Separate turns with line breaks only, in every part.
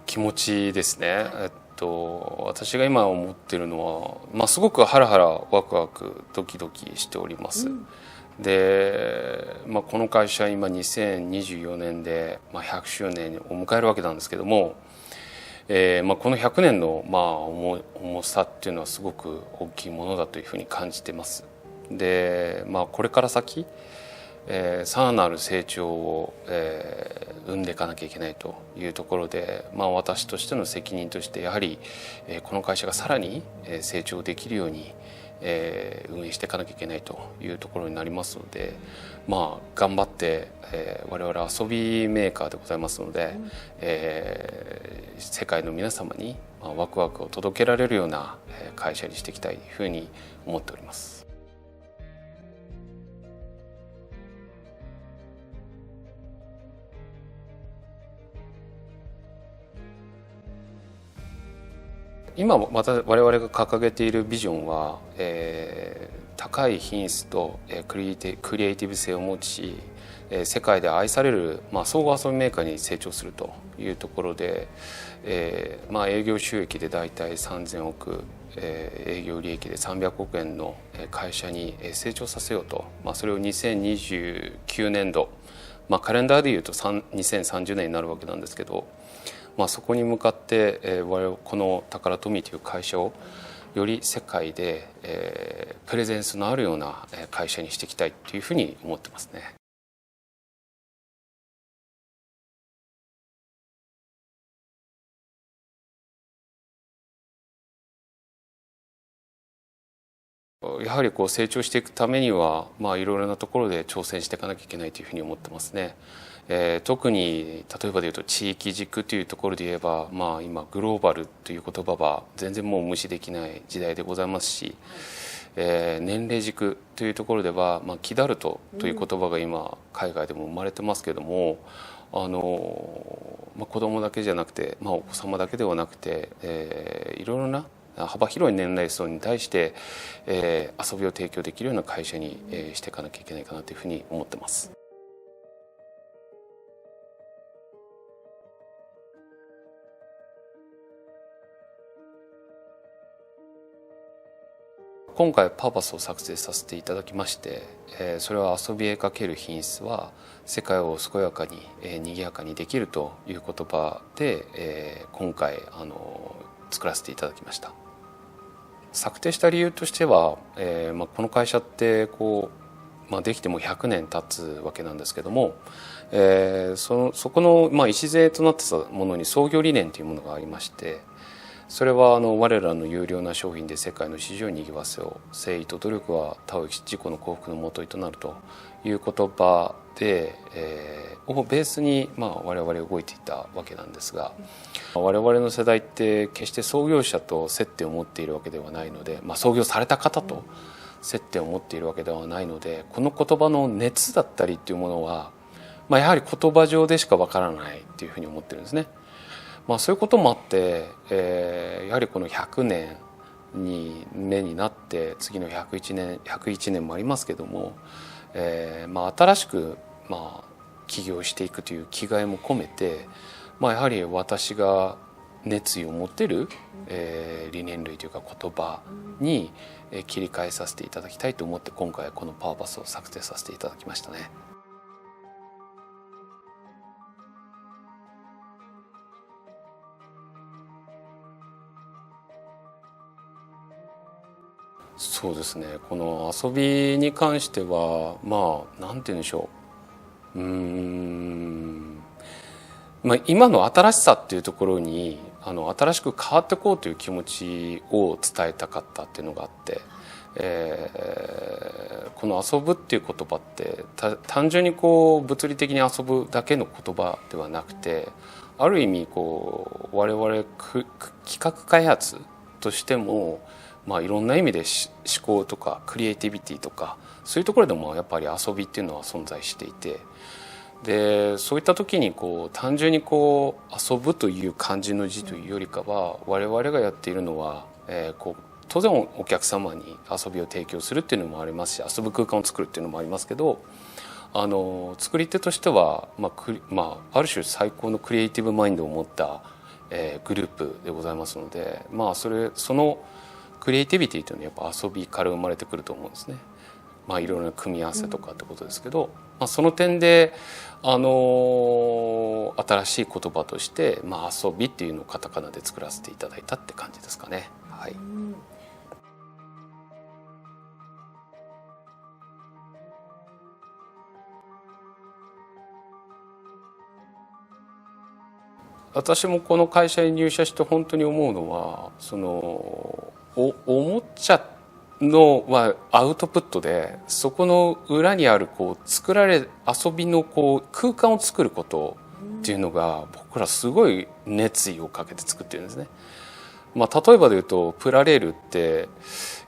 気持ちですね。私が今思っているのは、すごくハラハラワクワクドキドキしております。で、この会社今2024年で、100周年を迎えるわけなんですけども、この100年の、重さっていうのはすごく大きいものだというふうに感じてます。で、これから先、さらなる成長を、生んでいかなきゃいけないというところで、私としての責任としてやはり、この会社がさらに成長できるように、運営していかなきゃいけないというところになりますので、頑張って、我々は遊びメーカーでございますので、世界の皆様にワクワクを届けられるような会社にしていきたいというふうに思っております。今また我々が掲げているビジョンは、高い品質とクリエイティブ性を持ち、世界で愛される、総合遊びメーカーに成長するというところで、営業収益でだいたい3000億、営業利益で300億円の会社に成長させようと、それを2029年度、カレンダーでいうと2030年になるわけなんですけど、そこに向かって、我々このタカラトミーという会社をより世界で、プレゼンスのあるような会社にしていきたいというふうに思ってますね。やはり成長していくためには、いろいろなところで挑戦していかなきゃいけないというふうに思ってますね。特に例えばでいうと地域軸というところで言えば、今グローバルという言葉は全然もう無視できない時代でございますし、年齢軸というところでは、キダルトという言葉が今海外でも生まれてますけども、子供だけじゃなくて、お子様だけではなくて、いろいろな幅広い年齢層に対して、遊びを提供できるような会社に、していかなきゃいけないかなというふうに思ってます。今回パーパスを作成させていただきまして、それは遊びへかける品質は世界を健やかに、賑やかにできるという言葉で、今回作らせていただきました。策定した理由としては、この会社ってできても100年経つわけなんですけども、そこの、礎となってたものに創業理念というものがありまして、それは我らの優良な商品で世界の市場を賑わせよう、誠意と努力は他を自己の幸福のもといとなるという言葉で、をベースに、我々動いていたわけなんですが、我々の世代って決して創業者と接点を持っているわけではないので、創業された方と接点を持っているわけではないので、この言葉の熱だったりっていうものは、やはり言葉上でしかわからないっていうふうに思ってるんですね。そういうこともあって、やはりこの100年目になって次の101年もありますけども、新しく起業していくという気概も込めて、やはり私が熱意を持っている、理念類というか言葉に切り替えさせていただきたいと思って、今回このパーパスを作成させていただきましたね。そうですね、この遊びに関してはなんて言うんでしょう、今の新しさっていうところに新しく変わっていこうという気持ちを伝えたかったっていうのがあって、この遊ぶっていう言葉って単純に物理的に遊ぶだけの言葉ではなくて、ある意味我々企画開発としても、いろんな意味で思考とかクリエイティビティとかそういうところでもやっぱり遊びっていうのは存在していて、でそういった時に単純に遊ぶという漢字の字というよりかは、我々がやっているのは、当然お客様に遊びを提供するっていうのもありますし、遊ぶ空間を作るっていうのもありますけど、作り手としては、ある種最高のクリエイティブマインドを持ったグループでございますので、そのクリエイティビティというのはやっぱ遊びから生まれてくると思うんですね。いろいろな組み合わせとかってことですけど、その点で、新しい言葉として、遊びっていうのをカタカナで作らせていただいたって感じですかね。はい。私もこの会社に入社して本当に思うのは、おもちゃのアウトプットで、そこの裏にある作られ遊びの空間を作ることっていうのが、僕らすごい熱意をかけて作ってるんですね。例えばで言うとプラレールって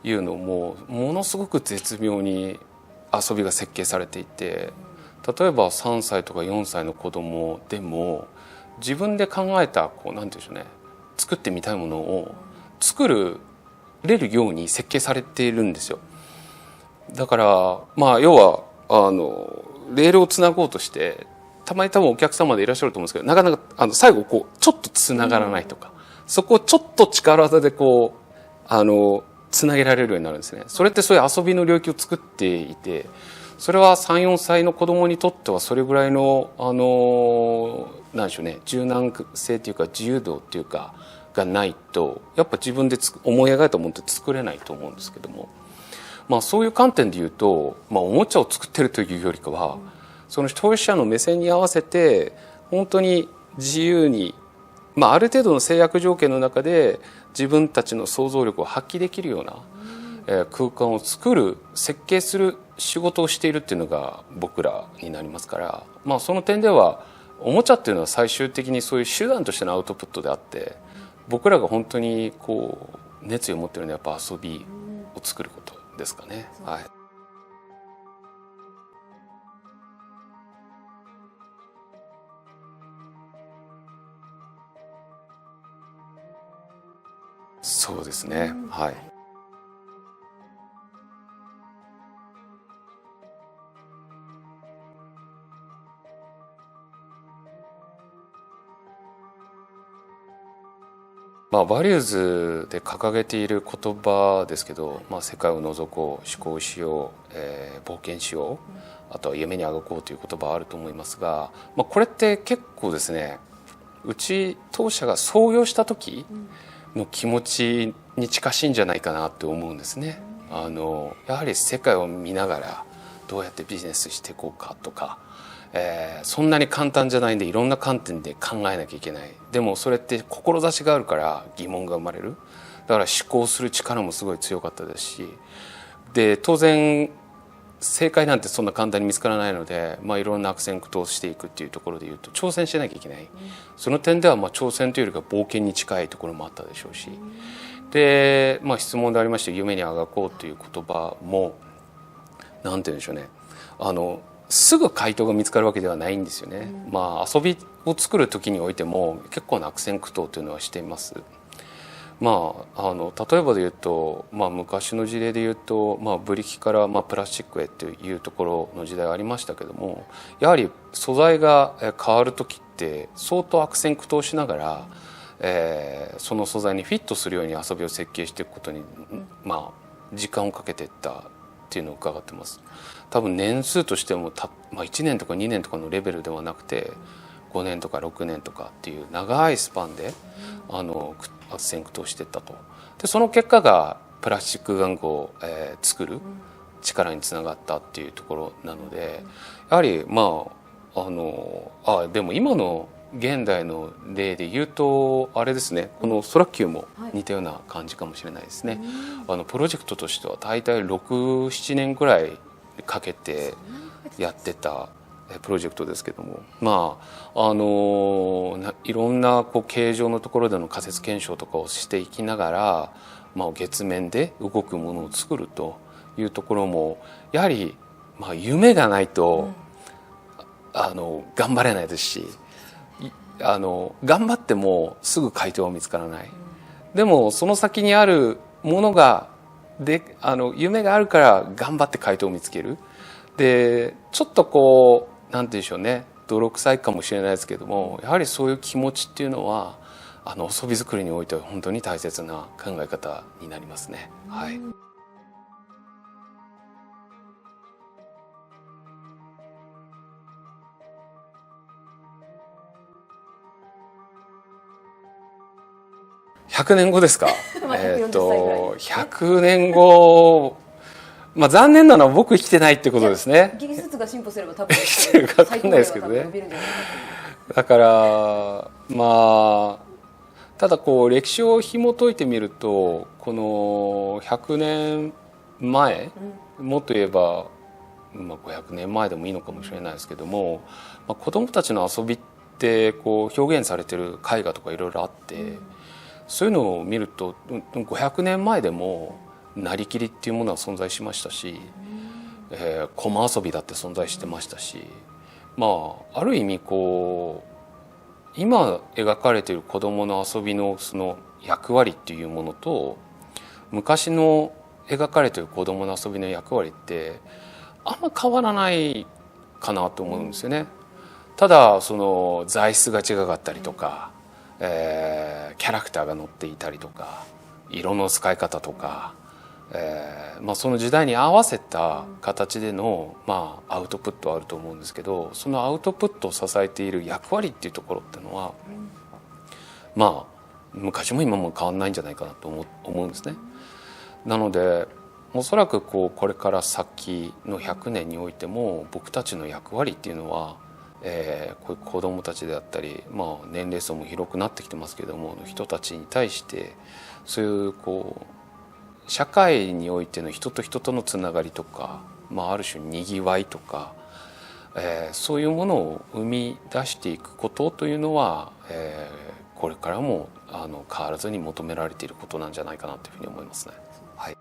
いうのもものすごく絶妙に遊びが設計されていて、例えば3歳とか4歳の子供でも自分で考えたなんて言うんでしょうね、作ってみたいものを作れるように設計されているんですよ。だから要はレールをつなごうとしてたまに多分お客様でいらっしゃると思うんですけど、なかなか最後ちょっとつながらないとか、そこをちょっと力技でつなげられるようになるんですね。それってそういう遊びの領域を作っていて、それは3、4歳の子供にとってはそれぐらいのなんでしょうね、柔軟性というか自由度っていうかがないと、やっぱ自分で思い描いたものって作れないと思うんですけども、そういう観点で言うと、おもちゃを作ってるというよりかは、その消費者の目線に合わせて本当に自由に、ある程度の制約条件の中で自分たちの想像力を発揮できるような空間を作る、設計する仕事をしているっていうのが僕らになりますから、その点ではおもちゃっていうのは最終的にそういう手段としてのアウトプットであって、僕らが本当に熱意を持っているのはやっぱ遊びを作ることですかね。はい。そうですね。はい。バリューズで掲げている言葉ですけど、世界を覗こう、思考しよう、冒険しよう、あとは夢にあがこうという言葉はあると思いますが、これって結構ですね、うち当社が創業した時の気持ちに近しいんじゃないかなって思うんですね。やはり世界を見ながらどうやってビジネスしていこうかとか、そんなに簡単じゃないんでいろんな観点で考えなきゃいけない。でもそれって志があるから疑問が生まれる。だから思考する力もすごい強かったですし、で当然正解なんてそんな簡単に見つからないので、いろんな悪戦苦闘していくっていうところでいうと挑戦しなきゃいけない、その点では挑戦というよりか冒険に近いところもあったでしょうし、で、質問でありました夢にあがこうという言葉もなんて言うんでしょうね、すぐ回答が見つかるわけではないんですよね。遊びを作る時においても結構な悪戦苦闘というのはしています。例えばで言うと、昔の事例で言うと、ブリキからプラスチックへというところの時代がありましたけども、やはり素材が変わる時って相当悪戦苦闘しながら、その素材にフィットするように遊びを設計していくことに、時間をかけていったっていうのを伺ってます。多分年数としても1年とか2年とかのレベルではなくて5年とか6年とかっていう長いスパンで悪戦苦闘していったと。でその結果がプラスチック玩具を、作る力につながったっていうところなので、やはりでも今の現代の例で言うとあれですね、このソラキューも似たような感じかもしれないですね。プロジェクトとしては大体6、7年ぐらいかけてやってたプロジェクトですけども、いろんな形状のところでの仮説検証とかをしていきながら、月面で動くものを作るというところもやはり、夢がないと頑張れないですし、頑張ってもすぐ回答は見つからない。でもその先にあるものが夢があるから頑張って回答を見つける。でちょっとなんて言うんでしょうね、泥臭いかもしれないですけども、やはりそういう気持ちっていうのは遊び作りにおいては本当に大切な考え方になりますね。はい。100年後ですか。100年後、残念なのは僕生きてないってことですね。
技術が進歩すれば多分
生きてるか分かんないですけどね。だからただ歴史を紐解いてみると、この100年前、もっと言えば、500年前でもいいのかもしれないですけども、子どもたちの遊びって表現されてる絵画とかいろいろあって、そういうのを見ると500年前でもなりきりっていうものは存在しましたし、駒遊びだって存在してましたし、ある意味今描かれている子どもの遊びのその役割っていうものと、昔の描かれている子どもの遊びの役割ってあんま変わらないかなと思うんですよね。ただその材質が違かったりとか、キャラクターが乗っていたりとか、色の使い方とか、その時代に合わせた形での、アウトプットはあると思うんですけど、そのアウトプットを支えている役割っていうところっていうのは、昔も今も変わんないんじゃないかなと思うんですね。なのでおそらくこれから先の100年においても僕たちの役割っていうのは、こういう子どもたちであったり、年齢層も広くなってきてますけれども、人たちに対してそういう社会においての人と人とのつながりとか、ある種にぎわいとか、そういうものを生み出していくことというのは、これからも変わらずに求められていることなんじゃないかなというふうに思いますね。はい。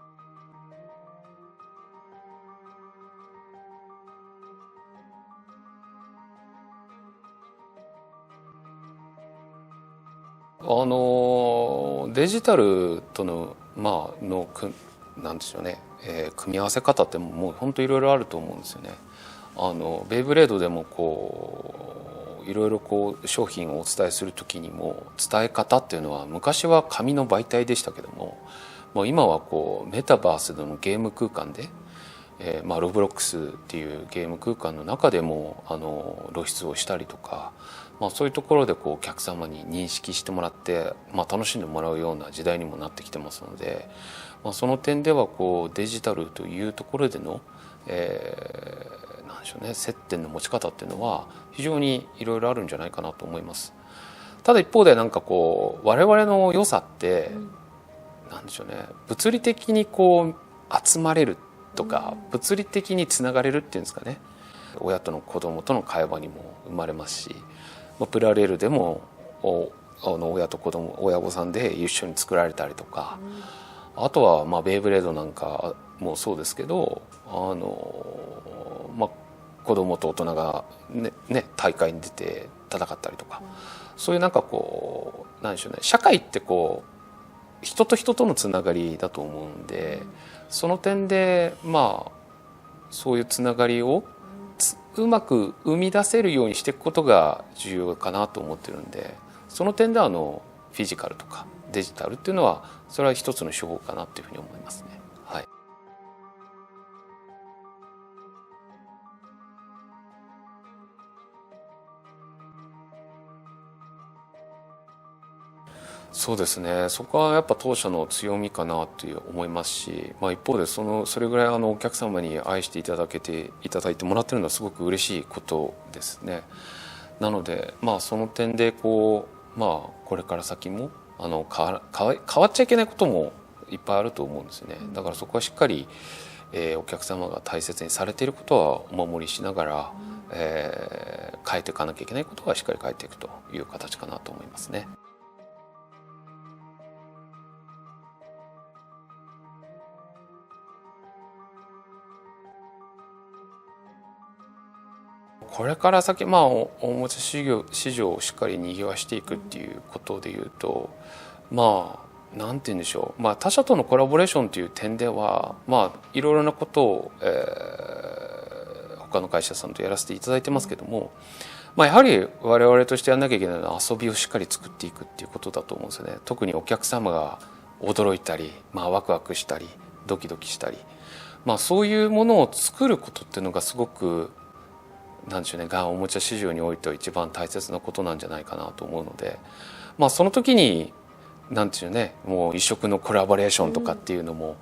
デジタルとのなんでしょうね、組み合わせ方ってもう本当いろいろあると思うんですよね。ベイブレードでもいろいろ商品をお伝えする時にも伝え方っていうのは昔は紙の媒体でしたけども、今はメタバースでのゲーム空間で、ロブロックスっていうゲーム空間の中でも露出をしたりとか、そういうところでお客様に認識してもらって、楽しんでもらうような時代にもなってきてますので、その点ではデジタルというところでの、なんでしょうね、接点の持ち方っていうのは非常にいろいろあるんじゃないかなと思います。ただ一方で我々の良さって、なんでしょうね、物理的に集まれるとか、物理的につながれるっていうんですかね、親との子供との会話にも生まれますし、プラレールでも親と子供、親御さんで一緒に作られたりとか、あとはベイブレードなんかもそうですけど、子供と大人が大会に出て戦ったりとか、そういうなんでしょうね、社会って人と人とのつながりだと思うんで、その点でそういうつながりをうまく生み出せるようにしていくことが重要かなと思ってるんで、その点でフィジカルとかデジタルっていうのはそれは一つの手法かなというふうに思いますね。はい。そうですね、そこはやっぱ当社の強みかなと思いますし、一方でそれぐらいお客様に愛していただいてもらってるのはすごく嬉しいことですね。なのでその点でこれから先も変わっちゃいけないこともいっぱいあると思うんですよね。だからそこはしっかり、お客様が大切にされていることはお守りしながら、変えていかなきゃいけないことはしっかり変えていくという形かなと思いますね。これから先、おもちゃ市場をしっかりにぎわしていくっていうことでいうと、なんて言うんでしょう、他社とのコラボレーションという点では、いろいろなことを、他の会社さんとやらせていただいてますけども、やはり我々としてやらなきゃいけないのは遊びをしっかり作っていくっていうことだと思うんですよね。特にお客様が驚いたり、ワクワクしたりドキドキしたり、そういうものを作ることっていうのがすごくなんでしょうね、おもちゃ市場においては一番大切なことなんじゃないかなと思うので、その時になんていうね、もう異色のコラボレーションとかっていうのも、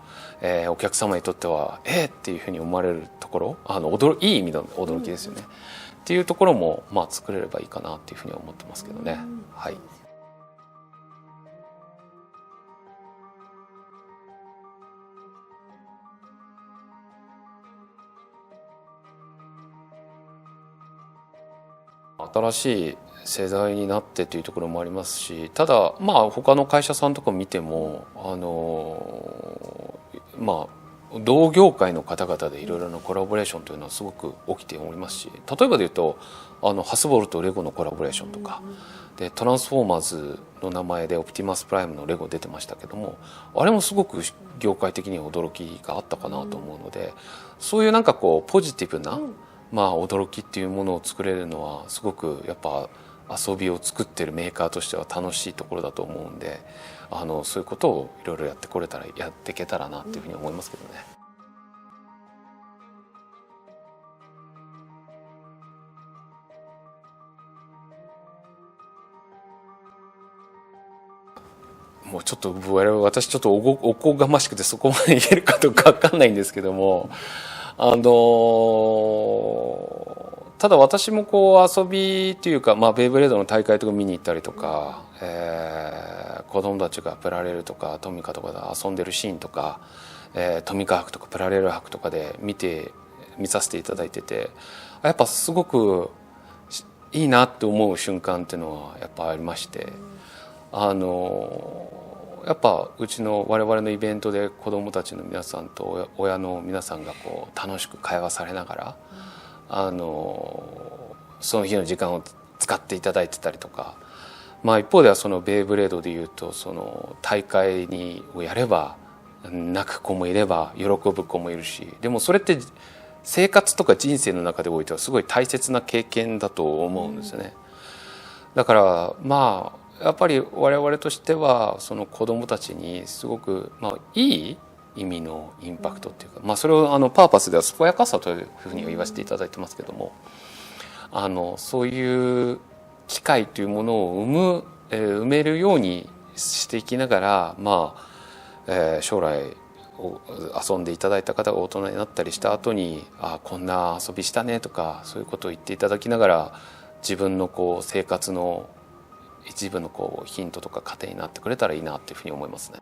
お客様にとってはっていうふうに思われるところ、いい意味の驚きですよね、っていうところも作れればいいかなっていうふうには思ってますけどね。はい。新しい世代になってというところもありますし、ただ他の会社さんとか見ても同業界の方々でいろいろなコラボレーションというのはすごく起きておりますし、例えばで言うとハスボールとレゴのコラボレーションとかで、トランスフォーマーズの名前でオプティマスプライムのレゴ出てましたけども、あれもすごく業界的に驚きがあったかなと思うので、そういうポジティブな驚きっていうものを作れるのはすごくやっぱ遊びを作ってるメーカーとしては楽しいところだと思うんで、そういうことをいろいろやっていけたらなっていうふうに思いますけどね。もうちょっと私ちょっとおこがましくてそこまで言えるかどうか分かんないんですけども、ただ私も遊びというか、ベイブレードの大会とか見に行ったりとか、子供たちがプラレールとかトミカとかで遊んでるシーンとか、トミカ博とかプラレール博とかで見させていただいてて、やっぱすごくいいなって思う瞬間っていうのはやっぱありまして、やっぱうちの我々のイベントで子どもたちの皆さんと親の皆さんが楽しく会話されながら、その日の時間を使っていただいてたりとか、一方ではそのベイブレードでいうと、その大会をやれば泣く子もいれば喜ぶ子もいるし、でもそれって生活とか人生の中でおいてはすごい大切な経験だと思うんですよね。だからやっぱり我々としてはその子どもたちにすごくいい意味のインパクトっていうか、それをパーパスでは健やかさというふうには言わせていただいてますけども、そういう機会というものを埋めるようにしていきながら、将来遊んでいただいた方が大人になったりした後にこんな遊びしたねとか、そういうことを言っていただきながら自分の生活の一部のヒントとか糧になってくれたらいいなっていうふうに思いますね。